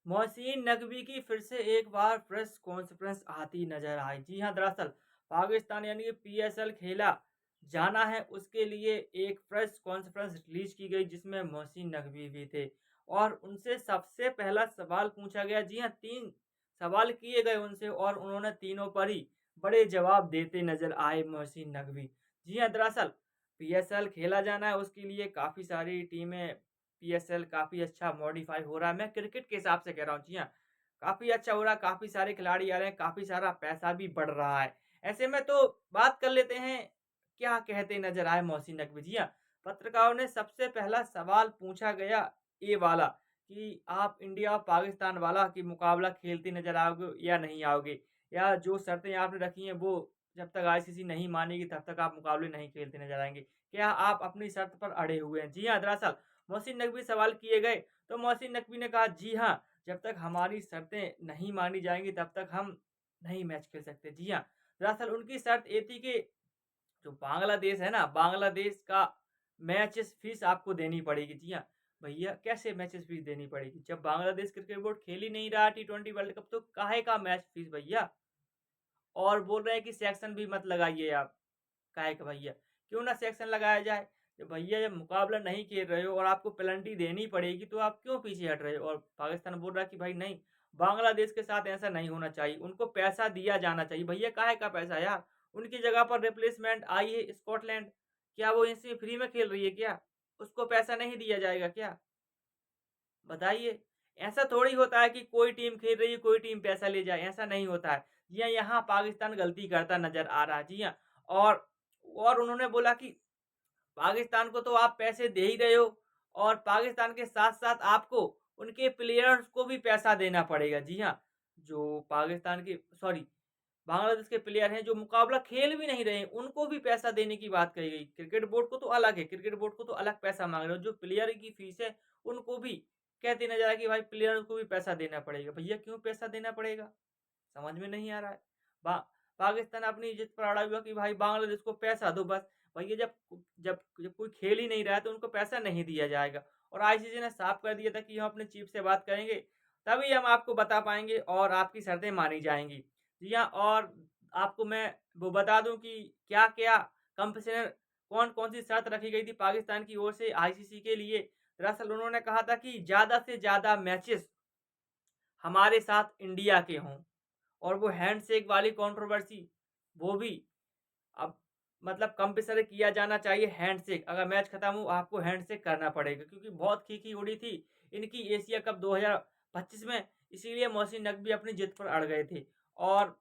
मोहसिन नकवी की फिर से एक बार प्रेस कॉन्फ्रेंस आती नजर आई। जी हाँ, दरअसल पाकिस्तान यानी कि पीएसएल खेला जाना है, उसके लिए एक प्रेस कॉन्फ्रेंस रिलीज की गई जिसमें मोहसिन नकवी भी थे और उनसे सबसे पहला सवाल पूछा गया। जी हाँ, 3 सवाल किए गए उनसे और उन्होंने तीनों पर ही बड़े जवाब देते नजर आए मोहसिन नकवी। जी हाँ, दरअसल पीएसएल खेला जाना है, उसके लिए काफ़ी सारी टीमें पीएसएल काफ़ी अच्छा मॉडिफ़ाई हो रहा है। मैं क्रिकेट के हिसाब से कह रहा हूँ। जी हाँ, काफ़ी अच्छा हो रहा है, काफ़ी सारे खिलाड़ी आ रहे हैं, काफ़ी सारा पैसा भी बढ़ रहा है। ऐसे में तो बात कर लेते हैं, क्या कहते नज़र आए मोहसिन नकवी। जी हाँ, पत्रकारों ने सबसे पहला सवाल पूछा गया ये वाला कि आप इंडिया और पाकिस्तान वाला कि मुकाबला खेलते नज़र आओगे या नहीं आओगे? या जो शर्तें आपने रखी हैं वो जब तक आईसीसी नहीं मानेगी तब तक आप मुकाबले नहीं खेलते नज़र आएँगे। क्या आप अपनी शर्त पर अड़े हुए हैं? जी हाँ, दरअसल मोहसिन नकवी सवाल किए गए, तो मोहसिन नकवी ने कहा, "जी हाँ, जब तक हमारी शर्तें नहीं मानी जाएँगी तब तक हम नहीं मैच खेल सकते।" जी हाँ, दरअसल उनकी शर्त ये थी कि जो बांग्लादेश है ना, बांग्लादेश का मैचेस फीस आपको देनी पड़ेगी। जी हाँ, भैया कैसे मैचेस फीस देनी पड़ेगी? जब बांग्लादेश क्रिकेट बोर्ड खेल ही नहीं रहा टी20 वर्ल्ड कप तो काहे का मैच फीस भैया? और बोल रहे हैं कि सेक्शन भी मत लगाइए आप। काहे का भैया? क्यों ना सेक्शन लगाया जाए? कि भैया जब मुकाबला नहीं खेल रहे हो और आपको पेनल्टी देनी पड़ेगी तो आप क्यों पीछे हट रहे हो? और पाकिस्तान बोल रहा है कि भाई नहीं, बांग्लादेश के साथ ऐसा नहीं होना चाहिए, उनको पैसा दिया जाना चाहिए। भैया काहे का पैसा यार? उनकी जगह पर रिप्लेसमेंट आई है स्कॉटलैंड, क्या वो इनसे फ्री में खेल रही है क्या? उसको पैसा नहीं दिया जाएगा क्या? बताइए, ऐसा थोड़ी होता है कि कोई टीम खेल रही है, कोई टीम पैसा ले जाए, ऐसा नहीं होता है। जी हाँ, यहाँ पाकिस्तान गलती करता नज़र आ रहा है। जी हाँ, और और उन्होंने बोला कि पाकिस्तान को तो आप पैसे दे ही रहे हो और पाकिस्तान के साथ-साथ आपको उनके प्लेयर्स को भी पैसा देना पड़ेगा। जी हाँ, जो पाकिस्तान के सॉरी बांग्लादेश के प्लेयर हैं जो मुकाबला खेल भी नहीं रहे हैं, उनको भी पैसा देने की बात कही गई। क्रिकेट बोर्ड को तो अलग है, क्रिकेट बोर्ड को तो अलग पैसा माँग रहे हो, जो प्लेयर की फीस है उनको भी कहते नज़र आया कि भाई प्लेयर को भी पैसा देना पड़ेगा। भैया क्यों पैसा देना पड़ेगा? समझ में नहीं आ रहा है। पा पाकिस्तान अपनी इज़्ज़त पर अड़ा हुआ है कि भाई बांग्लादेश को पैसा दो बस। भैया जब जब जब कोई खेल ही नहीं रहा है तो उनको पैसा नहीं दिया जाएगा। और आईसीसी ने साफ कर दिया था कि हम अपने चीफ से बात करेंगे, तभी हम आपको बता पाएँगे और आपकी शर्तें मानी जाएँगी। जी हाँ, और आपको मैं वो बता दूँ कि क्या-क्या कंपटीशन कौन-कौन सी शर्त रखी गई थी पाकिस्तान की ओर से आईसीसी के लिए। दरअसल उन्होंने कहा था कि ज़्यादा से ज़्यादा मैचेस हमारे साथ इंडिया के हों। और वो हैंडशेक वाली कंट्रोवर्सी, वो भी अब मतलब कंपल्सरी किया जाना चाहिए हैंडशेक। अगर मैच खत्म हो आपको हैंडशेक करना पड़ेगा क्योंकि बहुत खीखी उड़ी थी इनकी एशिया कप 2025 में, इसीलिए मोहसिन नकवी अपनी जिद पर अड़ गए थे। और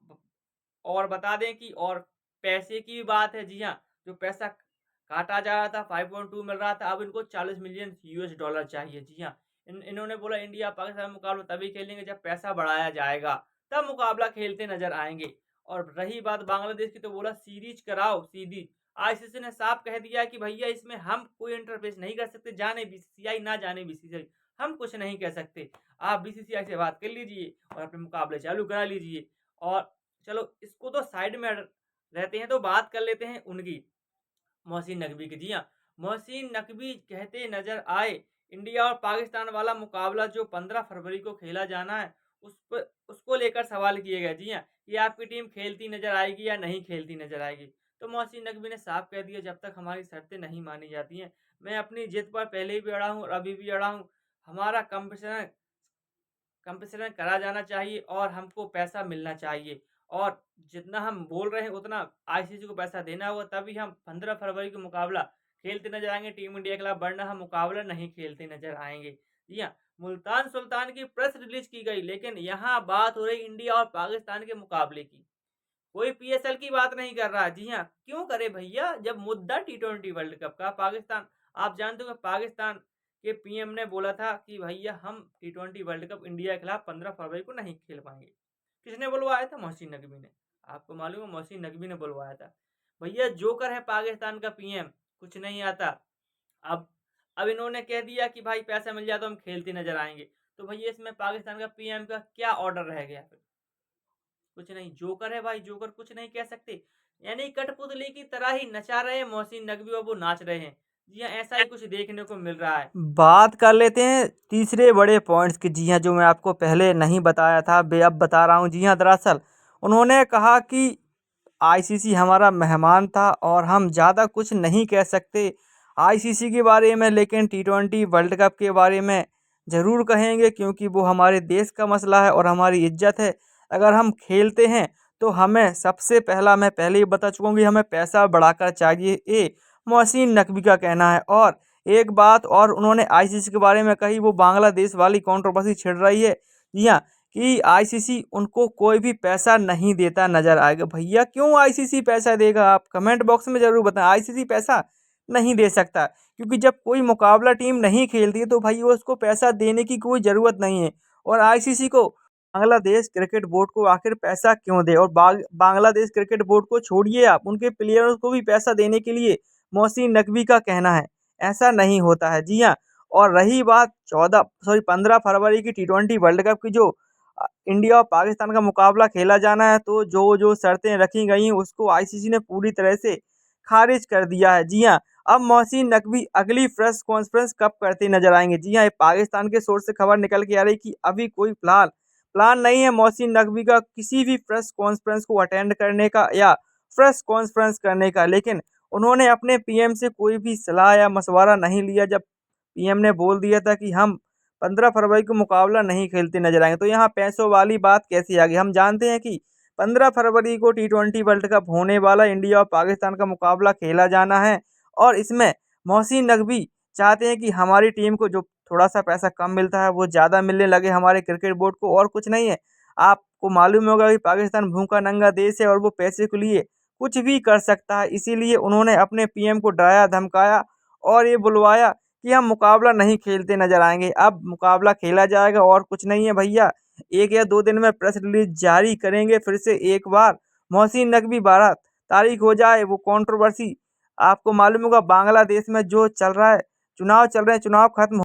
और बता दें कि और पैसे की भी बात है। जी हाँ, जो पैसा काटा जा रहा था 5.2 मिल रहा था, अब इनको 40 मिलियन यूएस डॉलर चाहिए। जी हाँ, इन्होंने बोला इंडिया पाकिस्तान मुकाबला तभी खेलेंगे जब पैसा बढ़ाया जाएगा, तब मुकाबला खेलते नज़र आएँगे। और रही बात बांग्लादेश की तो बोला सीरीज़ कराओ सीरीज़। आईसीसी ने साफ कह दिया कि भैया इसमें हम कोई इंटरफेस नहीं कर सकते, जाने बीसीसीआई ना जाने बीसीसीआई, हम कुछ नहीं कह सकते। आप बीसीसीआई से बात कर लीजिए और अपने मुकाबले चालू करा लीजिए। और चलो इसको तो साइड में रहते हैं तो बात कर लेते हैं उनकी, मोहसिन नकवी की। जी हाँ, मोहसिन नकवी कहते नज़र आए, इंडिया और पाकिस्तान वाला मुकाबला जो 15 फरवरी को खेला जाना है, उसको लेकर सवाल किए गए। जी हाँ, कि आपकी टीम खेलती नज़र आएगी या नहीं खेलती नज़र आएगी। तो मोहसिन नकवी ने साफ कह दिया जब तक हमारी शर्तें नहीं मानी जाती हैं, मैं अपनी जिद पर पहले भी अड़ा हूँ और अभी भी अड़ा हूँ। हमारा कंपटीशन करा जाना चाहिए और हमको पैसा मिलना चाहिए और जितना हम बोल रहे हैं उतना आईसीसी को पैसा देना होगा तभी हम 15 फरवरी को मुकाबला खेलते नजर आएँगे टीम इंडिया के खिलाफ, वरना हम मुकाबला नहीं खेलते नजर आएँगे। जी हाँ, मुल्तान सुल्तान की प्रेस रिलीज़ की गई लेकिन यहाँ बात हो रही इंडिया और पाकिस्तान के मुकाबले की। कोई पीएसएल की बात नहीं कर रहा है। जी हाँ, क्यों करे भैया जब मुद्दा टी20 वर्ल्ड कप का पाकिस्तान, आप जानते हो कि पाकिस्तान के पीएम ने बोला था कि भैया हम टी20 वर्ल्ड कप इंडिया के खिलाफ 15 फरवरी को नहीं खेल पाएँगे। किसने बुलवाया था? मोहसिन नकवी ने। आपको मालूम है मोहसिन नकवी ने बुलवाया था। भैया जोकर है पाकिस्तान का पीएम, कुछ नहीं आता। अब अब इन्होंने कह दिया कि भाई पैसा मिल जाए तो हम खेलते नज़र आएँगे। तो भैया इसमें पाकिस्तान का पीएम का क्या ऑर्डर रह गया फिर? कुछ नहीं, जोकर है भाई, जोकर कुछ नहीं कह सकते। यानी कठपुतली की तरह ही नचा रहे हैं मोहसिन नकवी और वो नाच रहे हैं। जी हाँ, ऐसा ही कुछ देखने को मिल रहा है। बात कर लेते हैं तीसरे बड़े पॉइंट्स की। जी हाँ, जो मैं आपको पहले नहीं बताया था, अब बता रहा हूँ। जी हाँ, दरअसल उन्होंने कहा कि आईसीसी हमारा मेहमान था और हम ज़्यादा कुछ नहीं कह सकते आईसीसी के बारे में, लेकिन टी20 वर्ल्ड कप के बारे में ज़रूर कहेंगे, क्योंकि वो हमारे देश का मसला है और हमारी इज्जत है। अगर हम खेलते हैं तो हमें सबसे पहला, मैं पहले ही बता चुका हूँ कि हमें पैसा बढ़ाकर चाहिए, ये मोहसिन नकवी का कहना है। और एक बात और उन्होंने आईसीसी के बारे में कही, वो बांग्लादेश वाली कंट्रोवर्सी छिड़ रही है। जी हाँ, कि आईसीसी उनको कोई भी पैसा नहीं देता नजर आएगा। भैया क्यों आईसीसी पैसा देगा? आप कमेंट बॉक्स में जरूर बताएं। आईसीसी पैसा नहीं दे सकता, क्योंकि जब कोई मुकाबला टीम नहीं खेलती है तो भाई उसको पैसा देने की कोई ज़रूरत नहीं है। और आईसीसी को, बांग्लादेश क्रिकेट बोर्ड को आखिर पैसा क्यों दे? और बांग्लादेश क्रिकेट बोर्ड को छोड़िए, आप उनके प्लेयर्स को भी पैसा देने के लिए मोहसिन नकवी का कहना है ऐसा नहीं होता है। जी हाँ, और रही बात 15 फरवरी की टी20 वर्ल्ड कप की, जो इंडिया और पाकिस्तान का मुकाबला खेला जाना है, तो जो जो शर्तें रखी गई हैं उसको आईसीसी ने पूरी तरह से खारिज कर दिया है। जी हाँ, अब मोहसिन नकवी अगली प्रेस कॉन्फ्रेंस कब करते नजर आएंगे? जी हाँ, ये पाकिस्तान के सोर्स से खबर निकल के आ रही कि अभी कोई फिलहाल प्लान नहीं है मोहसिन नकवी का किसी भी प्रेस कॉन्फ्रेंस को अटेंड करने का या प्रेस कॉन्फ्रेंस करने का। लेकिन उन्होंने अपने पीएम से कोई भी सलाह या मशवरा नहीं लिया, जब पीएम ने बोल दिया था कि हम 15 फरवरी को मुकाबला नहीं खेलते नजर आएंगे। तो यहाँ पैसों वाली बात कैसे आ गई? हम जानते हैं कि 15 फरवरी को टी20 वर्ल्ड कप होने वाला, इंडिया और पाकिस्तान का मुकाबला खेला जाना है, और इसमें मोहसिन नकवी चाहते हैं कि हमारी टीम को जो थोड़ा सा पैसा कम मिलता है वो ज़्यादा मिलने लगे हमारे क्रिकेट बोर्ड को, और कुछ नहीं है। आपको मालूम होगा कि पाकिस्तान भूखा नंगा देश है और वो पैसे के लिए कुछ भी कर सकता है। इसीलिए उन्होंने अपने पीएम को डराया धमकाया और ये बुलवाया कि हम मुकाबला नहीं खेलते नजर आएंगे। अब मुकाबला खेला जाएगा और कुछ नहीं है भैया। 1 या 2 दिन में प्रेस रिलीज जारी करेंगे फिर से एक बार। मोहसिन नकवी 12 तारीख हो जाए वो कंट्रोवर्सी, आपको मालूम होगा बांग्लादेश में जो चल रहा है, चुनाव चल रहे हैं, चुनाव खत्म